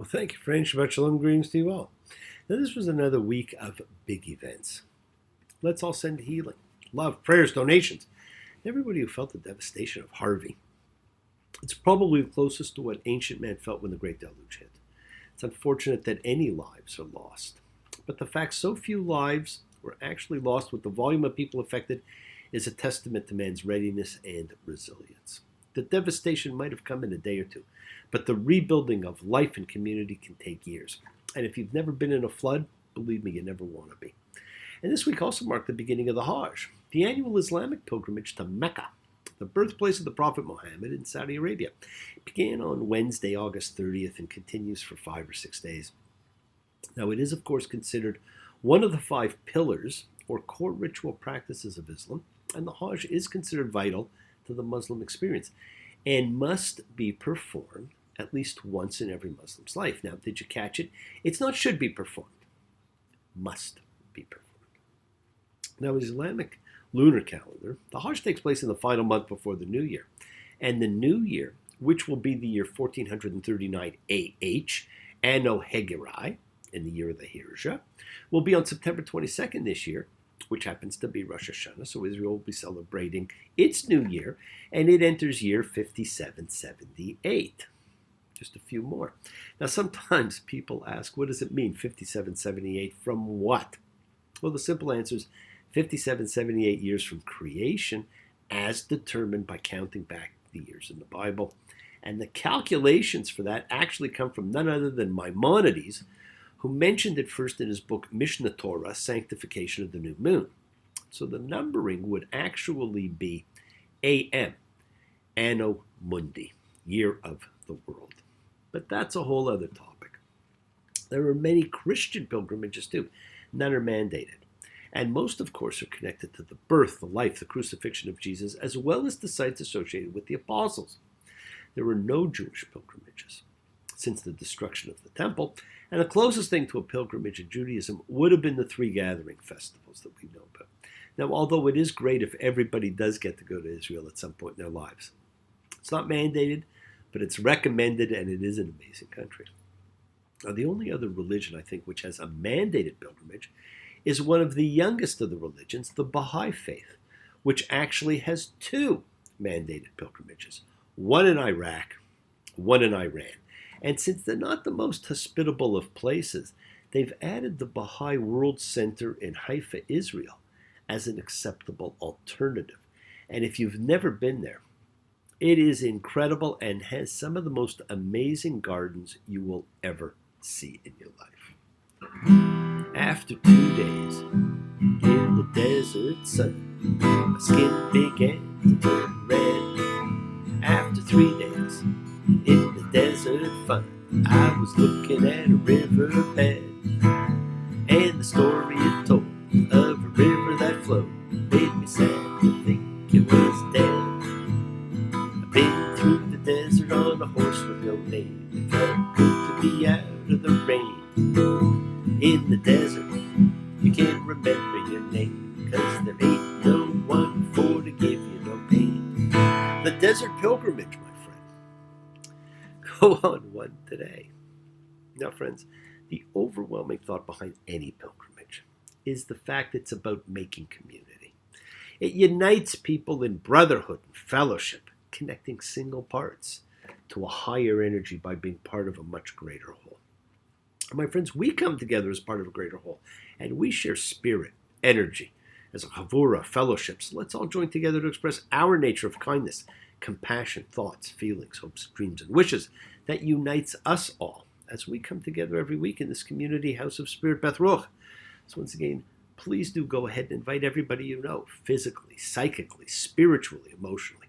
Well, thank you, friend. Shabbat Shalom. Greetings to you all. Now, this was another week of big events. Let's all send healing, love, prayers, donations. Everybody who felt the devastation of Harvey. It's probably the closest to what ancient man felt when the Great Deluge hit. It's unfortunate that any lives are lost. But the fact so few lives were actually lost with the volume of people affected is a testament to man's readiness and resilience. The devastation might have come in a day or two, but the rebuilding of life and community can take years. And if you've never been in a flood, believe me, you never want to be. And this week also marked the beginning of the Hajj, the annual Islamic pilgrimage to Mecca, the birthplace of the Prophet Muhammad in Saudi Arabia. It began on Wednesday, August 30th, and continues for 5 or 6 days. Now, it is, of course, considered one of the 5 pillars or core ritual practices of Islam, and the Hajj is considered vital to the Muslim experience and must be performed at least once in every Muslim's life. Now, did you catch it? It's not should be performed, must be performed. Now, in Islamic lunar calendar, the Hajj takes place in the final month before the New Year. And the New Year, which will be the year 1439 AH, Anno Hegirai, in the year of the Hirja, will be on September 22nd this year, which happens to be Rosh Hashanah, so Israel will be celebrating its new year, and it enters year 5778. Just a few more. Now, sometimes people ask, what does it mean, 5778 from what? Well, the simple answer is 5778 years from creation, as determined by counting back the years in the Bible. And the calculations for that actually come from none other than Maimonides, who mentioned it first in his book Mishnah Torah, Sanctification of the New Moon. So the numbering would actually be AM, Anno Mundi, year of the world. But that's a whole other topic. There are many Christian pilgrimages too. None are mandated. And most, of course, are connected to the birth, the life, the crucifixion of Jesus, as well as the sites associated with the apostles. There were no Jewish pilgrimages since the destruction of the temple, and the closest thing to a pilgrimage in Judaism would have been the 3 gathering festivals that we know about. Now, although it is great if everybody does get to go to Israel at some point in their lives, it's not mandated, but it's recommended, and it is an amazing country. Now, the only other religion, I think, which has a mandated pilgrimage is one of the youngest of the religions, the Baha'i faith, which actually has 2 mandated pilgrimages, one in Iraq, one in Iran. And since they're not the most hospitable of places, they've added the Baha'i World Center in Haifa, Israel, as an acceptable alternative. And if you've never been there, it is incredible and has some of the most amazing gardens you will ever see in your life. After 2 days in the desert sun, my skin began to turn red. After 3 days in the desert fun, I was looking at a riverbed, and the story it told of a river that flowed made me sad to think it was dead. I've been through the desert on a horse with no name. It felt good to be out of the rain. In the desert, you can't remember your name, 'cause there ain't no one for to give you no pain. The desert pilgrimage, my friend. Go on one today. Now, friends, the overwhelming thought behind any pilgrimage is the fact it's about making community. It unites people in brotherhood and fellowship, connecting single parts to a higher energy by being part of a much greater whole. My friends, we come together as part of a greater whole, and we share spirit, energy, as a chavura, fellowship. So let's all join together to express our nature of kindness, compassion, thoughts, feelings, hopes, dreams, and wishes that unites us all as we come together every week in this community house of Spirit Beth Ruach. So once again, please do go ahead and invite everybody you know, physically, psychically, spiritually, emotionally,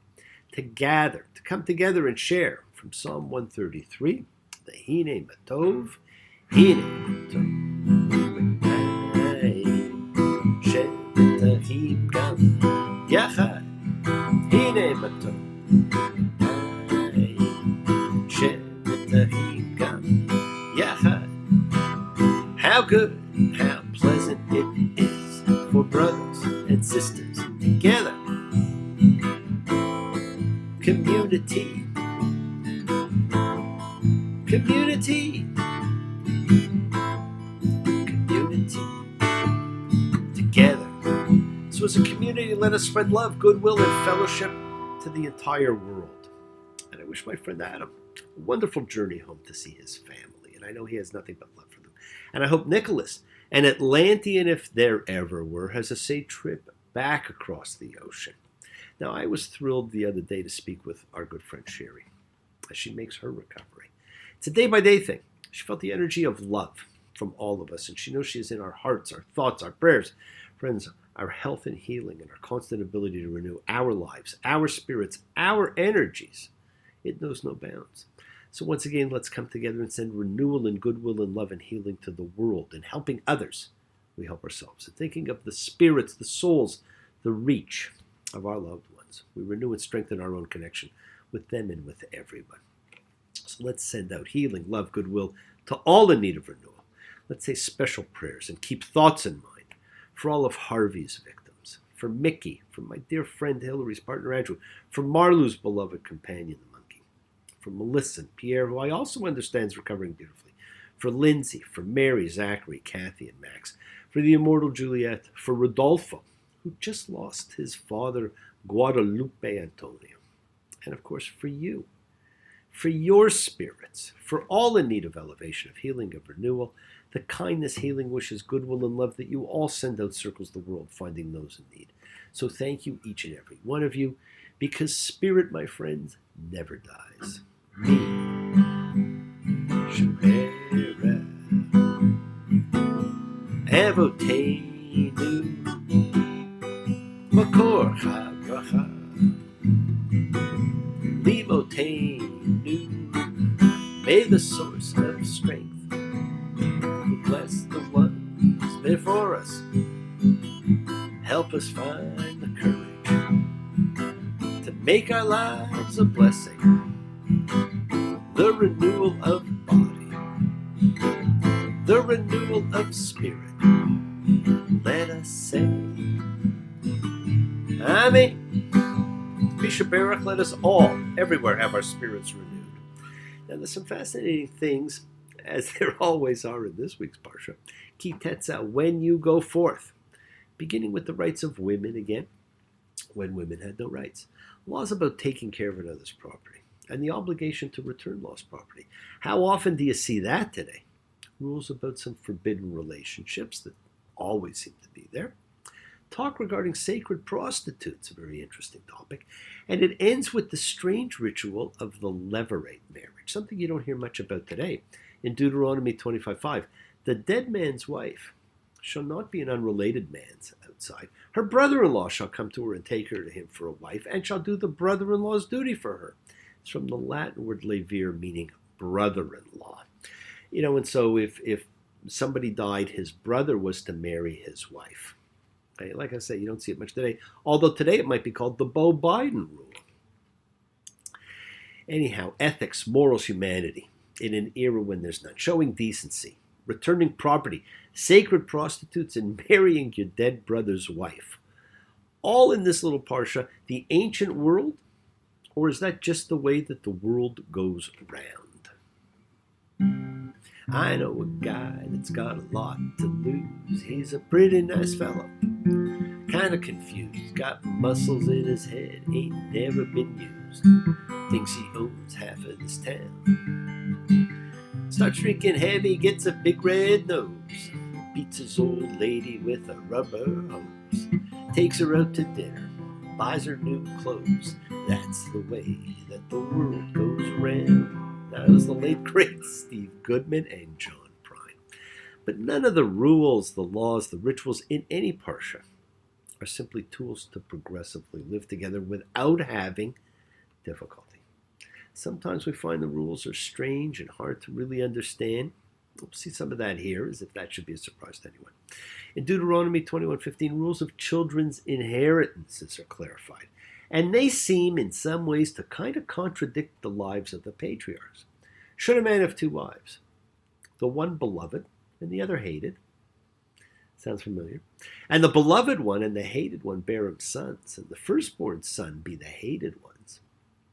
to gather, to come together and share from Psalm 133, the Hine Matov, Hine Matov, Shebetahim Gam Yachad, Hine Matov, Shebetahim Gam Yachad. How good, how pleasant it is for brothers and sisters together. Community, community. was a community. Let us spread love, goodwill, and fellowship to the entire world. And I wish my friend Adam a wonderful journey home to see his family. And I know he has nothing but love for them. And I hope Nicholas, an Atlantean if there ever were, has a safe trip back across the ocean. Now, I was thrilled the other day to speak with our good friend Sherry as she makes her recovery. It's a day-by-day thing. She felt the energy of love from all of us, and she knows she is in our hearts, our thoughts, our prayers. Friends, our health and healing and our constant ability to renew our lives, our spirits, our energies, it knows no bounds. So once again, let's come together and send renewal and goodwill and love and healing to the world. And helping others, we help ourselves. And thinking of the spirits, the souls, the reach of our loved ones, we renew and strengthen our own connection with them and with everyone. So let's send out healing, love, goodwill to all in need of renewal. Let's say special prayers and keep thoughts in mind for all of Harvey's victims, for Mickey, for my dear friend Hillary's partner Andrew, for Marlu's beloved companion, the monkey, for Melissa and Pierre, who I also understand is recovering beautifully, for Lindsay, for Mary, Zachary, Kathy, and Max, for the immortal Juliet, for Rodolfo, who just lost his father, Guadalupe Antonio, and of course for you, for your spirits, for all in need of elevation, of healing, of renewal, the kindness, healing, wishes, goodwill, and love that you all send out circles the world, finding those in need. So thank you, each and every one of you, because spirit, my friends, never dies. Me, Shapira, Avotainu, Makor Chabracha, Limotainu, may the source of strength bless the ones before us. Help us find the courage to make our lives a blessing. The renewal of body, the renewal of spirit. Let us say, Amen. Bisha Barak, let us all, everywhere, have our spirits renewed. Now, there's some fascinating things, as there always are in this week's Parsha, Ki tetze, when you go forth. Beginning with the rights of women again, when women had no rights. Laws about taking care of another's property, and the obligation to return lost property. How often do you see that today? Rules about some forbidden relationships that always seem to be there. Talk regarding sacred prostitutes, a very interesting topic. And it ends with the strange ritual of the levirate marriage, something you don't hear much about today. In Deuteronomy 25:5, the dead man's wife shall not be an unrelated man's outside. Her brother-in-law shall come to her and take her to him for a wife, and shall do the brother-in-law's duty for her. It's from the Latin word levir, meaning brother-in-law. And so if somebody died, his brother was to marry his wife. Okay? Like I say, you don't see it much today, although today it might be called the Beau Biden rule. Anyhow, ethics, morals, humanity, in an era when there's none, showing decency, returning property, sacred prostitutes, and marrying your dead brother's wife. All in this little parsha, the ancient world, or is that just the way that the world goes round? I know a guy that's got a lot to lose. He's a pretty nice fellow, kind of confused, got muscles in his head, ain't never been used, thinks he owns half of this town. Starts drinking heavy, gets a big red nose, beats his old lady with a rubber hose, takes her out to dinner, buys her new clothes. That's the way that the world goes around. That was the late great Steve Goodman and John Prine. But none of the rules, the laws, the rituals in any parsha are simply tools to progressively live together without having difficulty. Sometimes we find the rules are strange and hard to really understand. We'll see some of that here, as if that should be a surprise to anyone. In Deuteronomy 21:15, rules of children's inheritances are clarified. And they seem, in some ways, to kind of contradict the lives of the patriarchs. Should a man have two wives? The one beloved and the other hated. Sounds familiar. And the beloved one and the hated one bear him sons, and the firstborn son be the hated ones.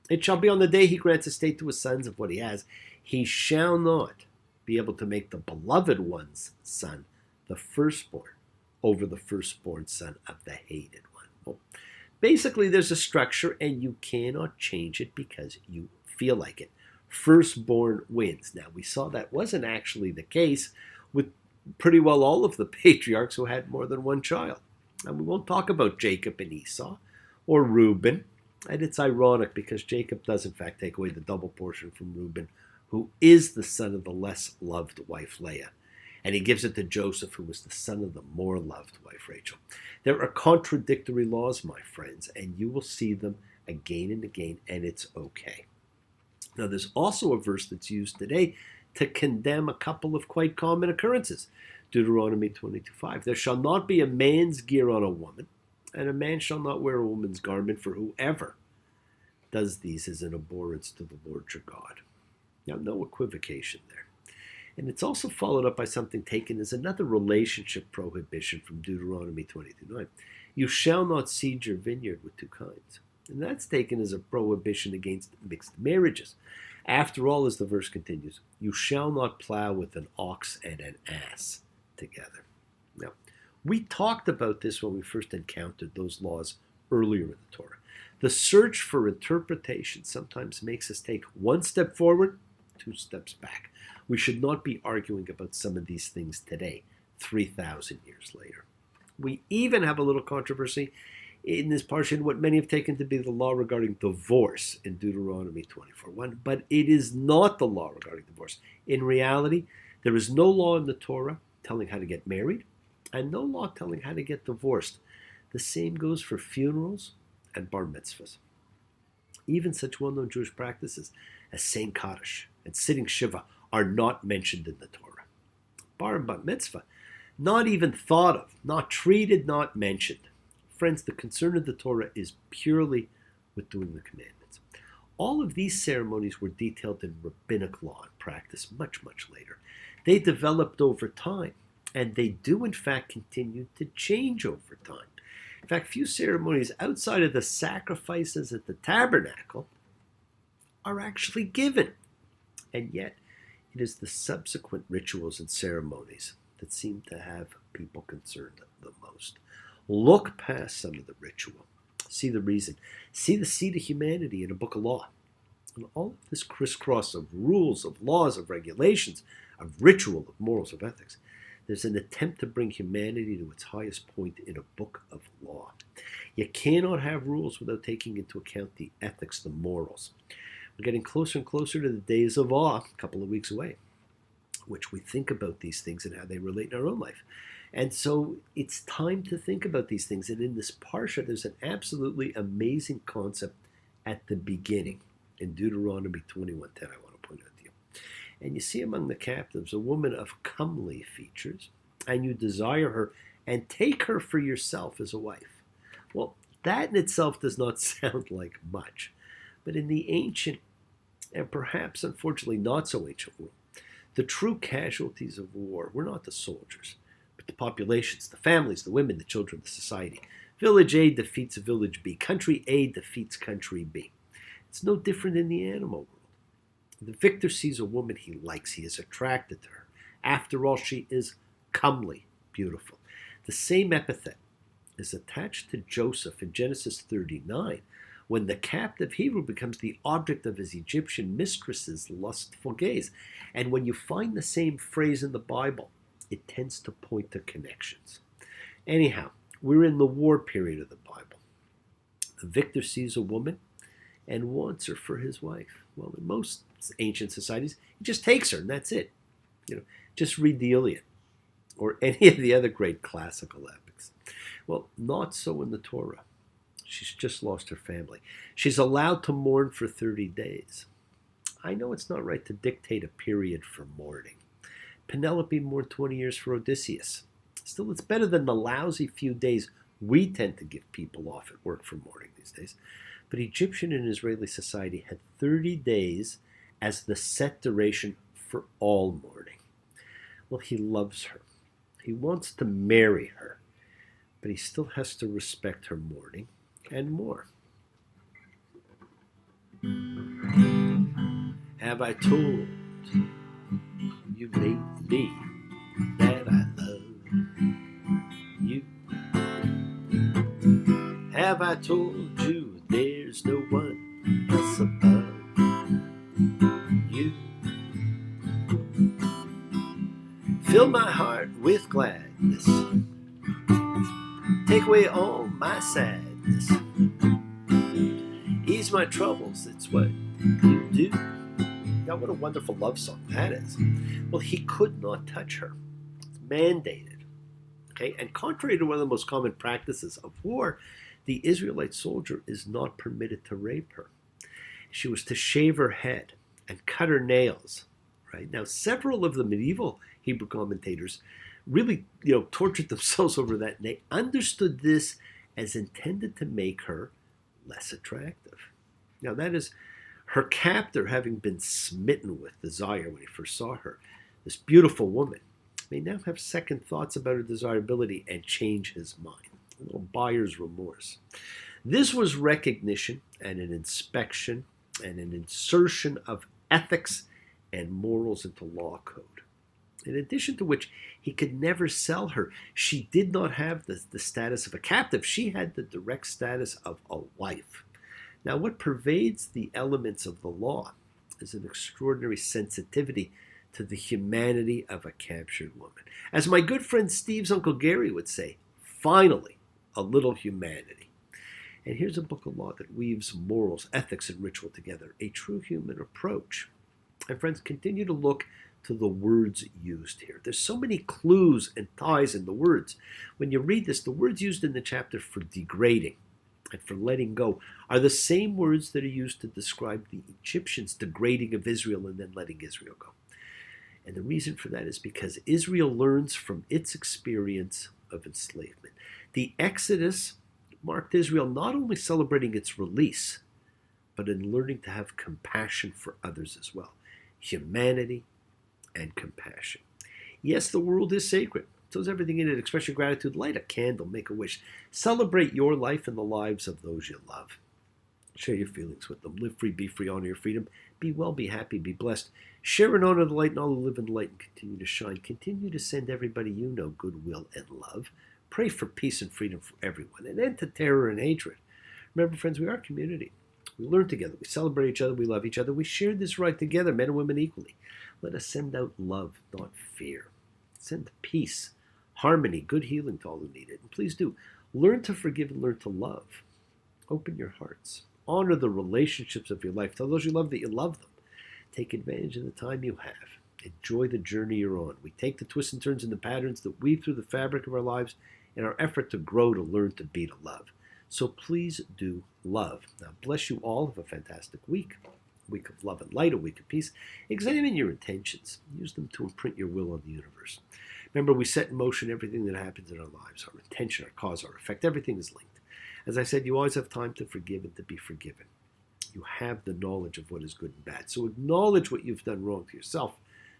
It shall be on the day he grants estate to his sons of what he has, he shall not be able to make the beloved one's son the firstborn over the firstborn son of the hated one. Well, basically, there's a structure, and you cannot change it because you feel like it. Firstborn wins. Now, we saw that wasn't actually the case with pretty well all of the patriarchs who had more than one child. And we won't talk about Jacob and Esau or Reuben. And it's ironic because Jacob does, in fact, take away the double portion from Reuben, who is the son of the less loved wife Leah. And he gives it to Joseph, who was the son of the more loved wife Rachel. There are contradictory laws, my friends, and you will see them again and again, and it's okay. Now, there's also a verse that's used today to condemn a couple of quite common occurrences. Deuteronomy 22:5. There shall not be a man's gear on a woman, and a man shall not wear a woman's garment, for whoever does these is an abhorrence to the Lord your God. Now, no equivocation there. And it's also followed up by something taken as another relationship prohibition from Deuteronomy 22:9. You shall not seed your vineyard with two kinds. And that's taken as a prohibition against mixed marriages. After all, as the verse continues, you shall not plow with an ox and an ass together. Now, we talked about this when we first encountered those laws earlier in the Torah. The search for interpretation sometimes makes us take one step forward, two steps back. We should not be arguing about some of these things today, 3,000 years later. We even have a little controversy in this portion, what many have taken to be the law regarding divorce in Deuteronomy 24:1, but it is not the law regarding divorce. In reality, there is no law in the Torah telling how to get married, and no law telling how to get divorced. The same goes for funerals and bar mitzvahs. Even such well-known Jewish practices as saying Kaddish and sitting Shiva are not mentioned in the Torah. Bar and bat mitzvah, not even thought of, not treated, not mentioned. Friends, the concern of the Torah is purely with doing the commandments. All of these ceremonies were detailed in rabbinic law and practice much, much later. They developed over time, and they do, in fact, continue to change over time. In fact, few ceremonies outside of the sacrifices at the tabernacle are actually given. And yet, it is the subsequent rituals and ceremonies that seem to have people concerned the most. Look past some of the ritual. See the reason. See the seed of humanity in a book of law. And all of this crisscross of rules, of laws, of regulations, of ritual, of morals, of ethics. There's an attempt to bring humanity to its highest point in a book of law. You cannot have rules without taking into account the ethics, the morals. We're getting closer and closer to the days of awe, a couple of weeks away, which we think about these things and how they relate in our own life. And so it's time to think about these things. And in this parsha, there's an absolutely amazing concept at the beginning in Deuteronomy 21:10, I want to point out to you. And you see among the captives a woman of comely features, and you desire her and take her for yourself as a wife. Well, that in itself does not sound like much. But in the ancient, and perhaps unfortunately not so ancient world, the true casualties of war were not the soldiers, but the populations, the families, the women, the children, the society. Village A defeats village B. Country A defeats country B. It's no different in the animal world. The victor sees a woman he likes. He is attracted to her. After all, she is comely, beautiful. The same epithet is attached to Joseph in Genesis 39, when the captive Hebrew becomes the object of his Egyptian mistress's lustful gaze. And when you find the same phrase in the Bible, it tends to point to connections. Anyhow, we're in the war period of the Bible. The victor sees a woman and wants her for his wife. Well, in most ancient societies, he just takes her and that's it. Just read the Iliad or any of the other great classical epics. Well, not so in the Torah. She's just lost her family. She's allowed to mourn for 30 days. I know it's not right to dictate a period for mourning. Penelope mourned 20 years for Odysseus. Still, it's better than the lousy few days we tend to give people off at work for mourning these days. But Egyptian and Israeli society had 30 days as the set duration for all mourning. Well, he loves her. He wants to marry her. But he still has to respect her mourning and more. Have I told you lately that I love you have I told you there's no one else above you? Fill my heart with gladness, take away all my sadness, ease my troubles, it's what you do. Now, what a wonderful love song that is. Well, he could not touch her. It's mandated. Okay, and contrary to one of the most common practices of war, the Israelite soldier is not permitted to rape her. She was to shave her head and cut her nails. Right now, several of the medieval Hebrew commentators really, tortured themselves over that, and they understood this as intended to make her less attractive. Now, that is her captor having been smitten with desire when he first saw her. This beautiful woman may now have second thoughts about her desirability and change his mind. A little buyer's remorse. This was recognition and an inspection and an insertion of ethics and morals into law code. In addition to which, he could never sell her. She did not have the status of a captive. She had the direct status of a wife. Now, what pervades the elements of the law is an extraordinary sensitivity to the humanity of a captured woman. As my good friend Steve's Uncle Gary would say, finally, a little humanity. And here's a book of law that weaves morals, ethics, and ritual together, a true human approach. And friends, continue to look to the words used here. There's so many clues and ties in the words. When you read this, the words used in the chapter for degrading and for letting go are the same words that are used to describe the Egyptians' degrading of Israel and then letting Israel go. And the reason for that is because Israel learns from its experience of enslavement. The Exodus marked Israel not only celebrating its release, but in learning to have compassion for others as well. Humanity and compassion. Yes, the world is sacred. So is everything in it. Express your gratitude, light a candle, make a wish. Celebrate your life and the lives of those you love. Share your feelings with them. Live free, be free, honor your freedom. Be well, be happy, be blessed. Share and honor the light and all who live in the light and continue to shine. Continue to send everybody you know goodwill and love. Pray for peace and freedom for everyone. An end to terror and hatred. Remember, friends, we are a community. We learn together. We celebrate each other. We love each other. We share this right together, men and women equally. Let us send out love, not fear. Send peace, harmony, good healing to all who need it. And please do. Learn to forgive and learn to love. Open your hearts. Honor the relationships of your life. Tell those you love that you love them. Take advantage of the time you have. Enjoy the journey you're on. We take the twists and turns and the patterns that weave through the fabric of our lives in our effort to grow, to learn, to be, to love. So please do love. Now, bless you all. Have a fantastic week. A week of love and light, a week of peace. Examine your intentions. Use them to imprint your will on the universe. Remember, we set in motion everything that happens in our lives. Our intention, our cause, our effect. Everything is linked. As I said, you always have time to forgive and to be forgiven. You have the knowledge of what is good and bad. So acknowledge what you've done wrong to yourself,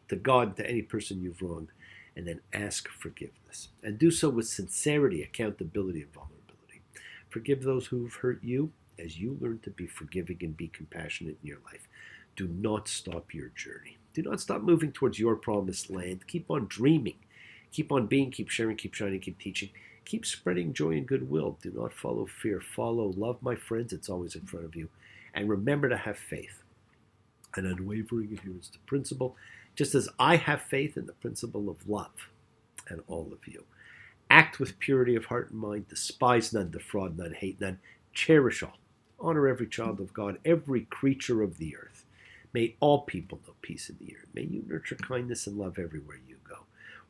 to God, to any person you've wronged, and then ask forgiveness. And do so with sincerity, accountability, and vulnerability. Forgive those who've hurt you as you learn to be forgiving and be compassionate in your life. Do not stop your journey. Do not stop moving towards your promised land. Keep on dreaming. Keep on being, keep sharing, keep shining, keep teaching. Keep spreading joy and goodwill. Do not follow fear. Follow love, my friends. It's always in front of you. And remember to have faith, an unwavering adherence to principle, just as I have faith in the principle of love and all of you. Act with purity of heart and mind. Despise none, defraud none, hate none. Cherish all. Honor every child of God, every creature of the earth. May all people know peace in the earth. May you nurture kindness and love everywhere you go.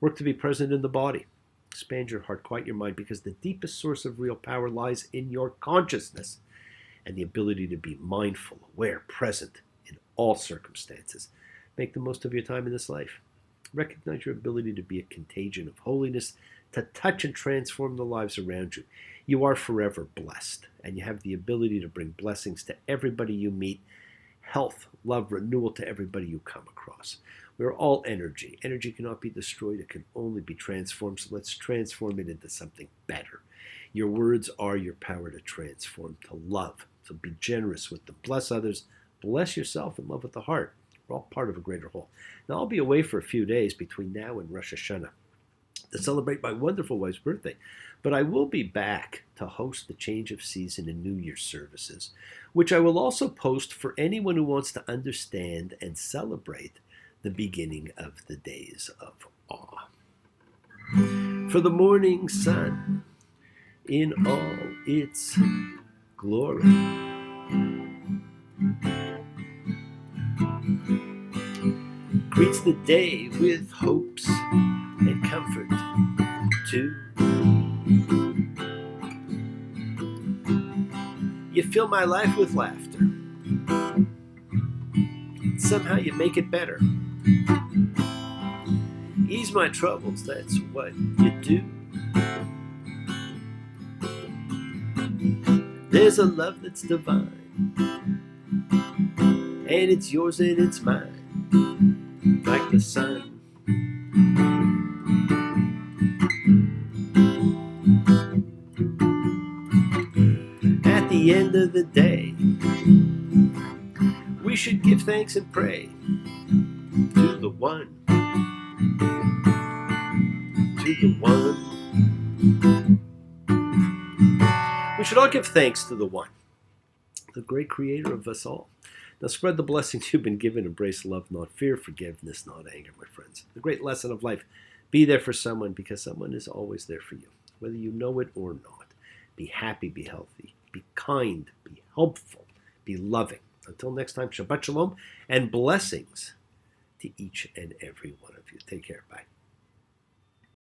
Work to be present in the body. Expand your heart, quiet your mind, because the deepest source of real power lies in your consciousness and the ability to be mindful, aware, present in all circumstances. Make the most of your time in this life. Recognize your ability to be a contagion of holiness, to touch and transform the lives around you. You are forever blessed, and you have the ability to bring blessings to everybody you meet, health, love, renewal to everybody you come across. We are all energy. Energy cannot be destroyed. It can only be transformed, so let's transform it into something better. Your words are your power to transform, to love. So be generous with them. Bless others. Bless yourself and love with the heart. We're all part of a greater whole. Now, I'll be away for a few days between now and Rosh Hashanah. to celebrate my wonderful wife's birthday. But I will be back to host the change of season and New Year's services, which I will also post for anyone who wants to understand and celebrate the beginning of the days of awe. For the morning sun in all its glory greets the day with hopes and comfort too. You fill my life with laughter. Somehow you make it better. Ease my troubles, that's what you do. There's a love that's divine, and it's yours and it's mine, like the sun. At the end of the day, we should give thanks and pray to the one, to the one. We should all give thanks to the one, the great creator of us all. Now spread the blessings you've been given. Embrace love, not fear. Forgiveness, not anger, my friends. The great lesson of life. Be there for someone because someone is always there for you, whether you know it or not. Be happy, be healthy, be kind, be helpful, be loving. Until next time, Shabbat Shalom and blessings to each and every one of you. Take care. Bye.